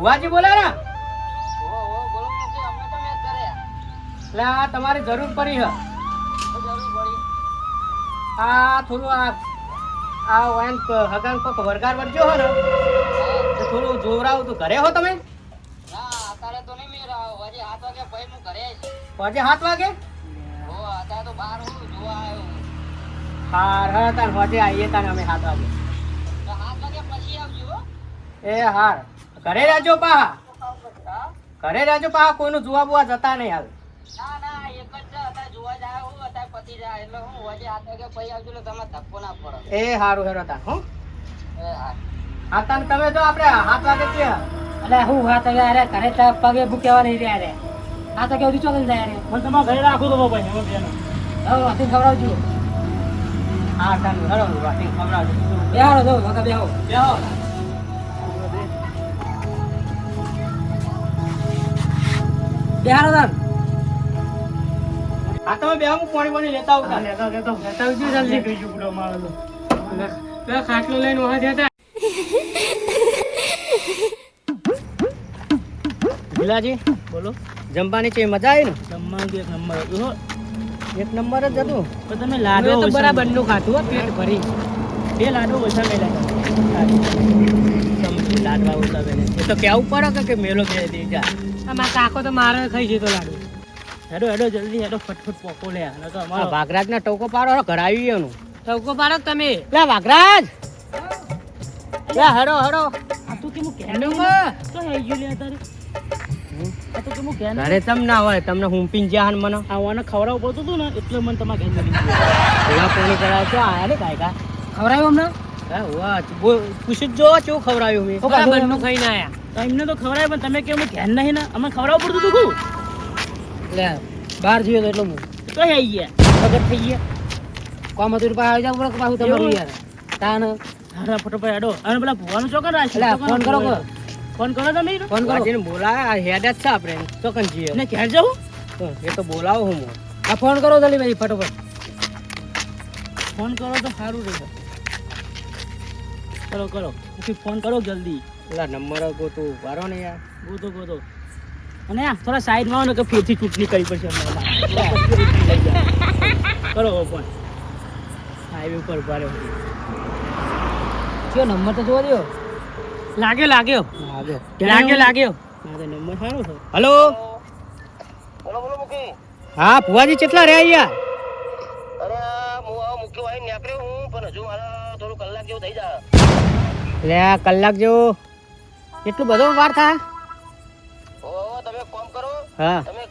ભુવાજી બોલે ને? બોલો કે અમને તો મેચ કર્યા. એટલે આ તમારી જરૂર પડી છે. જરૂર પડી. આ થોડું આ વાન હગાન કોક વરગાર વરજો હો ને તો થોડું જોવરાવું તો ઘરે હો તમે? ના અત્યારે તો નહીં મેળ આવ્યો. હજી 7 વાગે ભાઈ હું ઘરે આવીશ. આજે 7 વાગે? અત્યારે તો બહાર હું જોવા આવ્યો. હાર હા તાર હોજે આવીએ તાને અમે 7 વાગે. તો 7 વાગે પછી આવજો હો. એ હાર ઘરે રહેજો પાહા. હા? ઘરે રહેજો પાહા, કોઈનું જોવા બોવા જતા નહીં હાલ. ના એક જ છે. અત્યારે જોવા જ આવ્યો હું. અત્યારે પતી જાય એટલે હું હજી 7 વાગે પછી આવજો એટલે તમે ધક્કો ના પડે. એ હારું હેરો તાર હો. એ હા. હા તાન તમે જો આપણે 7 વાગે કે એટલે હું વાત અરે ઘરે પગે ભૂક્યા નહીં રહ્યા રે. આ તો કેવું ચોકન જાય રે. મને તમારે ઘરે રાખો તો ભાઈ હવે બેનો. હવે વાતી ખવડાવજો. હા તાન હેરો વાટી ખવડાવજો. બેહારો દો વગા બેહો. બેહો. બેહારો દાન. આ તમે બે હું પાણી લેતા આવતા. લેતા આવજો જલ્દી. ગઈ બુડો મારો તો. બે ખાટલો લઈને વહા જતા. ભીલાજી બોલો. જમવાની છે મજા આવી ને? જમવાનું એક નંબર હતું હો. એક નંબર જ હતું. પણ તમે લાડો તો બરાબર નું ખાધું હો, પેટ ભરી. 2 લાડો ઓછા મેલા. સમજી લાડવા ઉતાવે ને એ તો કેવું પડે કે મેલો કે દે જા. આમાં કાકો તો મારે ખાઈ જતો લાડુ. હેડો જલ્દી હેડો ફટફટ પોકો લે. ન તો આ અમારો વાઘરાજ ના ટોકો પાડો ઘર આવી એનું. ટોકો પાડો તમે. લે વાઘરાજ લે હેડો આ તું કેમ કે તો હે ગયું લે તારે. આ તો કેમ કે ઘરે તમ ના હોય, તમને હુંપીન જ્યાં મને આવાને ખવડાવવું પડતું હતું ને એટલે મને તમારે ઘેર મળી થોડા પાણી કરાવ તો આયા ને કાંઈ કા ખવડાવ્યું અમને. હા વાહ પૂછી જો કેવું ખવડાવ્યું મેં. બરાબર નું ખાઈને આયા. એમને તો ખવડાય પણ તમે કેમ ઘેર નહીં ને અમે ખવડાવવું પડતું હતું. લે બહાર જઈએ તો એટલું તો હે ગયા પ્રગટ થઈ ગયા. કોમ હતું પાસે આવી જાવ બરાબર પાછું તમારું યાર તાન હારા ફટોફટ હેડો. અને પેલા ભુવાનું ચોકન રાખ. ફોન કરો ફોન કરો તમે ફોન કરો. વાજીને બોલાય હેડ જ છે આપણે ચોકન જીએ ને ઘેર જાઉં તો એ તો બોલાવો હું આ ફોન કરો જલ્દી ભાઈ ફટોફટ. ફોન કરો તો સારું રહેશે. કરો પછી ફોન કરો જલ્દી. પેલા નંબર ગોતું વારો ને યાર. ગોતો અને આ થોડા સાઈડમાં આવો ને કે ફેરથી ચૂંટણી કરી પડશે અમને. કરો ફોન. હાઈવે ઉપર ભારે કયો નંબર તો જોવા દો. લાગ્યો હા તો નંબર સારો છે. હલો બોલો મુકી. હા ભુવાજી કેટલા રહ્યા યાર? અરે હું મુખ્ય વાહી નીકળ્યો હું પણ હજુ મારા થોડું કલાક જેવું થઈ જાય. લે કલાક જેવો એટલું બધો વાર થાય? તમે કોમ કરો. હા તમે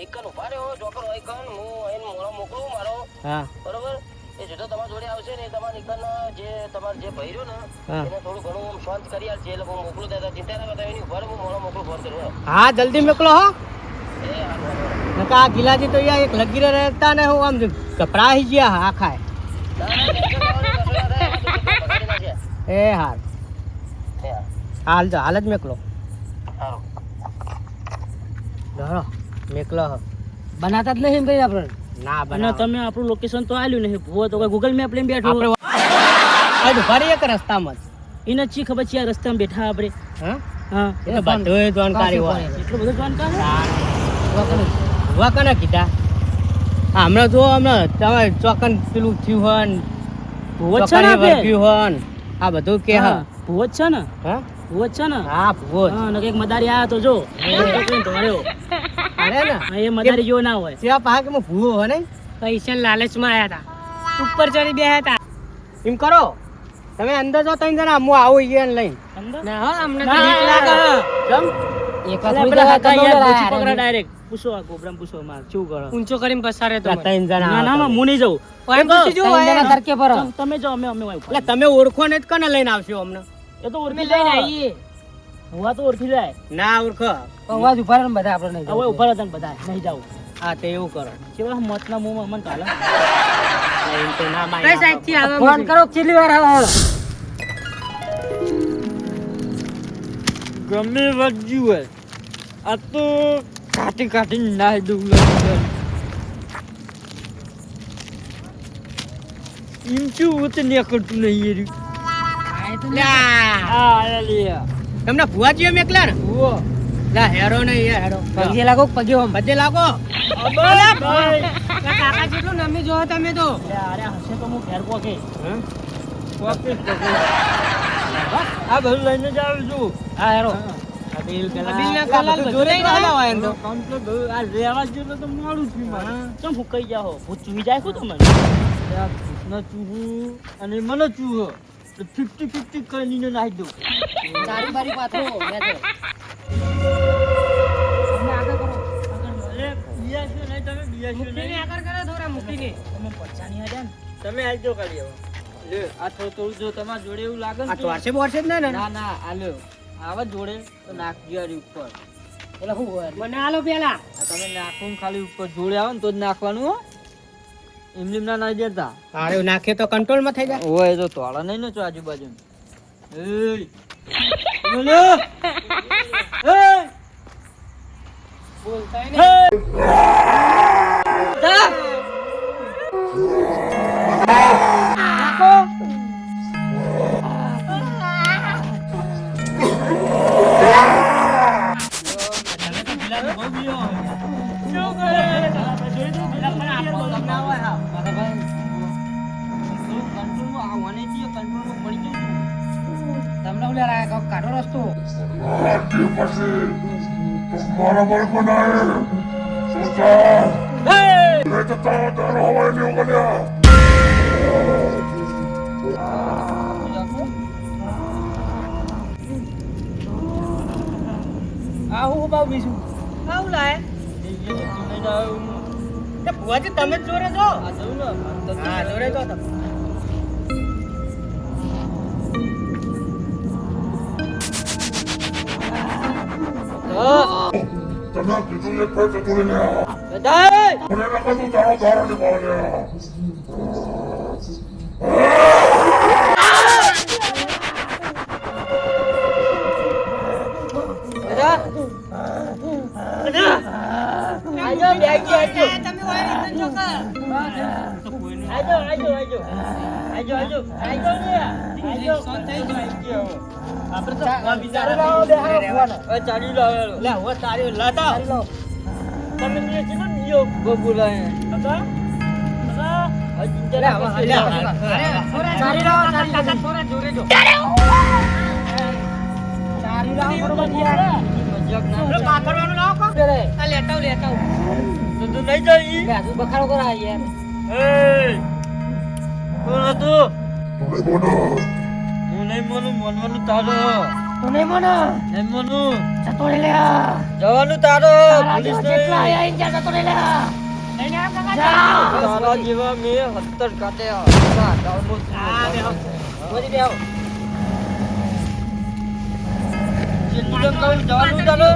એકન ઉભા રહ્યો ચોકર એકન હું એને મોળો મોકલું મારો. હા બરોબર એ જેટલો તમારા જોડે આવશે ને તમારા એકન જે તમારે જે ભઈ રહ્યો ને હા. એને થોડું ઘણું આમ શાંત કરી આલશે એટલે હું મોકલું ત્યાં ચિંતા ના કરતા એની ઉભા રહો, હું મોળો મોકલું ફોન કર્યો. હા જલ્દી મોકલો હો. એ હારું. નકા આ ગિલાજી તો યાર એક લગીરે રહેતા ને હું આમ ગભરાઈ ગયા હા ખાય. એ હાર હાલ જ મેકલો. ધરો મેકલો બનાતા જ નહીં ભાઈ આપણે. ના અને બનાવ તમે આપણું લોકેશન તો આલ્યું નહીં. ભૂવો તો ગૂગલ મેપ લઈને બેઠો. આપણે આજ ભરી એક રસ્તામાં એને ચી ખબર છે આ રસ્તામાં બેઠા આપણે. જ હા હા એ તો બધું જાણકારી હોય. એટલું બધું જાણકાર ભુવા કને કીધા હમણાં જો હમણાં તમે ચોકન પેલું થયું હોય ને ભૂવો જ છે ને આપણે. વર્ગ્યું હોય ને આ બધું કે હા ભૂવો જ છે ને. હા ભૂવો જ છે ને. હા ભુવો જ. હા ને એક મદારી આયા તો જો ધોર્યો. અરે ને હા, એ મદારી જેવો ના હોય. સેવા પાહા કે હું ભૂવો હોય ને પૈસા લાલચમાં આયા હતા. ઉપર ચડી બેહ્યા હતા. એમ કરો તમે અંદર જો 3 જણા હું આવું ઈયન લઈને. ના હો અમને તો બીક લાગે. કેમ? પેલા હતા યાર પૂછી પકડા ડાયરેક્ટ. પૂછો આ ગોબરામ પૂછો માર શું કરો. ઊંચો કરીને પસારે તો. 3 જણા ના ના હું નહીં જાઉં. તમે જાઓ અમે એટલે તમે ઓળખો ને જ કને લઈને આવશો અમને? એ તો ઓળખી જાય. હુવા તો ઓળખી જાય. ના ઓળખો અવાજ ઉભા રહે બધા આપણે નહીં. હવે ઉભા રહે બધા નહીં જાવ. હા તે એવું કરો. કેવા મતના મોમાં મન કાલે. એમ તો ના માય. ફોન કરો કેટલી વાર આવે. ગમે વધ્યું હોય આ તો કાટી નાય દઉં. એમ શું હોત ને કરતું નહીં. તમને ભુવાજીઓ મેકલા ને લા હેરો ને યાર હેરો પગે લાગો પગે આમ. બધે લાગો અલા ભાઈ. કાકા જેટલું નમી જો તમે તો અરે હશે તો હું ઘેર પોકે. આ બધું લઈને જ આવી છું હા હેરો. અબીલના કાલા જોડે કાલા હોય એમ તો આ રેવા જેટલો તો મોડું થયું મારે. કેમ ફૂંકાઈ જાઓ? ભૂત ચૂહી જાય શું તમને? ભૂતનો ચૂહું અને મને ચૂહો 50-50 કરીને નાખી દઉં તારી બારી પાથરો મે તો. તમને આગળ કરો. અરે બીયા શું નહીં તમે બીયા શું મૂકીને નહીં આગળ કરો થોડા મૂકીને. તમે પચાની આજા ને. તમે આવજો કરી આવો લે આ થોડું જો તમારા જોડે એવું લાગે આ તો વર્ષે બોરશે જ નહીં ને. ના ના આલ્યો આવા જોડે તો નાખજો યાર ઉપર એટલે શું હોય? મને આલો પેલા. આ તમે નાખો ને ખાલી ઉપર જોડે આવે ને તો જ નાખવાનું હો એમની ના નાખી દેતા અરે નાખે તો કંટ્રોલ માં થઈ જાય ઓય તો તોડા નહીં ને છો આજુબાજુ એય બોલો એય બોલતાય નહીં. જા નાખો તમને ઓલા રાય કાઢો રસ્તો. तुम्हारा बल बनाए सुल्तान मैं तो तार हवा नहीं होगा लिया આવું બાવ બીજું આવું લાય. તે ભુવાજી તમે જ જોડે છો. હા જોડે છો તમે. तना कितु ये पैसे तोड़े लिया બધાય उन्हें लगा तू तारा तारा निकाल लिया બધા આજો બેગી આજો તમે વાય રીતન છો કે આજો આજો આજો આજો આજો આજો ને આજો આપણે તો વિચારો લાવો બેહારો ઓય ચાલી લાવો લે હો તારી લાતા તમે ને છે ને નિયો બબુલાય હતા હતા હજી જરા હવે લે અરે ચાલી લાવો કાકા થોડા જોરે જો ચાલી લાવો બરોબર યાર મજાક ના પાથરવાનું લાવો કો આ લેતાવ લેતાવ તો તું નહીં જઈ લે તું બખાડો કરા યાર એ કોણ હતું तुम्हें बोलो હું નહીં માનું મનવાનું તારો તું નહીં મને નહીં માનું ચતોડી લે. જવાનું તારો પોલીસ જેટલા આયા ઇન જા ચતોડી લે. લઈને આવ કાકા. તારા જેવા મે 70 કાટ્યા હા ગામો હા બેહો. બોલી બેહો. ચિંતા કર જવાનું તારો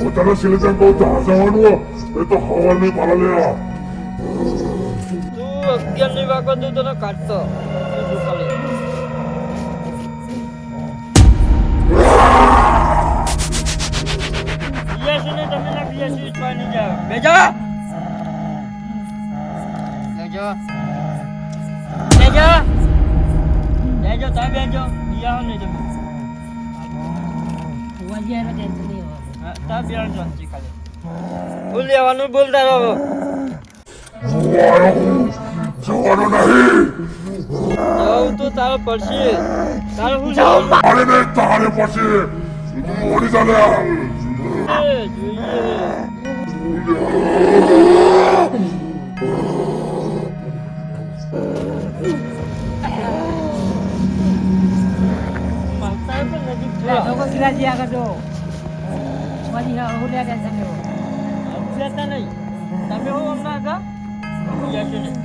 वो तारा सिलेक्शन को जहाँ से आना ये तो हवा में पाला लिया તું 11 ની વાગો તું તને કાઢતો તું ખાલી બીએસી તમે ના બીએસી પાણી જાવ બેજા લેજો લેજો લેજો તમે બેજો બીયા નહીં તમે ભુવાજી આનો ટેન્શન નહીં હોય. હા તા બીયા જોંચી ખાલી બોલ લેવાનું બોલતા રહો जवानो नहीं જાઉં તો તારો પડશે તારો હું જાઉં अरे नहीं तारे पासे तुम मोड़ी चले જોઈએ માતા પણ નજીક લે લોકો ગિરાજી આગળ જો. ભુવાજી હા હું લે ટેન્શન નહીં હોય. અભ્યાતા નહીં તમે હો હમણાં આગા બીયા નહીં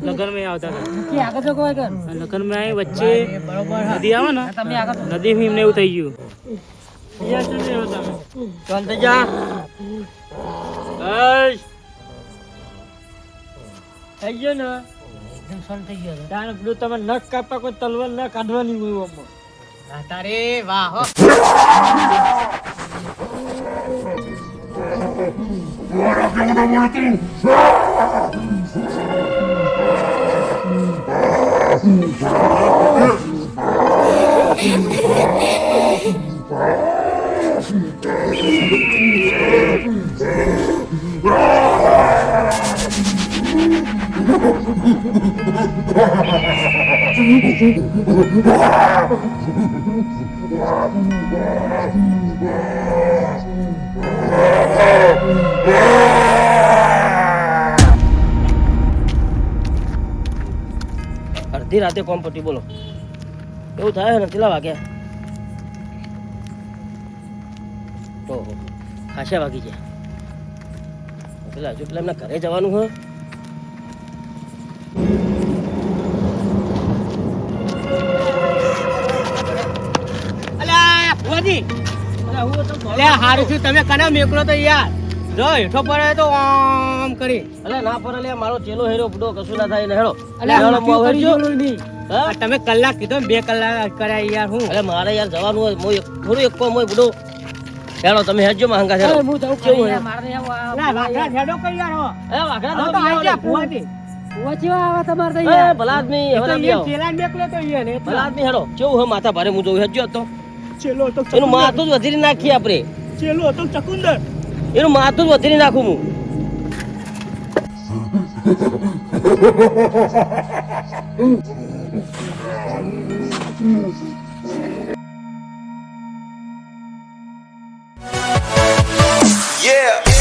લગન में આવતા કે આગળ જો કોઈ કર. લગન में આય વચ્ચે બરોબર હા. નદી આવે ને તમે આગળ નદી માં એમને એવું થઈ ગયું ચાલ જા થઈ ગયો ને એકદમ સોલ્વ થઈ ગયો છે. તારે પેલું તમે નખ કાપવા કોઈ તલવાર ના કાઢવાની હોય આમાં તારે વાહ હો. મારા કેવું ના બોલે તું અડધી રાતે કોમ પટી બોલો એવું થાય ને કેટલા વાગ્યા ઓહો ખાસા વાગી ગયા પેલા હજુ પેલા એમના ઘરે જવાનું હોય અલ્યા ભુવાજી અલ્યા હારું છું તમે કના મેકલો તો યાર જો હેઠો પડે તો આમ કરી અલ્યા ના પર અલ્યા મારો ચેલો હેરો બુડો કશું ના થાય ને હેડો અલ્યા તમે કલાક કીધો ને 2 કલાક કર્યા યાર હું અરે મારે યાર જવાનું હોય મોય થોડું એક કોમ હોય બુડો હેડો તમે હેડજો માંગા હેડો હું જાઉં કેવું યાર મારે ના વાઘરા હેડો કઈ યાર હો એ વાઘરા તો આઈ ભુવાજી ભુવાજી આવા તમાર તો યાર ભલા આદમી હવે ના ચેલા મેકલો તો યાર ને ભલા આદમી હેડો કેવું હે માથા ભારે હું જોઉં હેડજો તો ચેલો તો એનું માથું જ વધીને નાખી આપણે ચેલો તો ચકુંદર એનું માથું જ વધીને નાખું હું Yeah.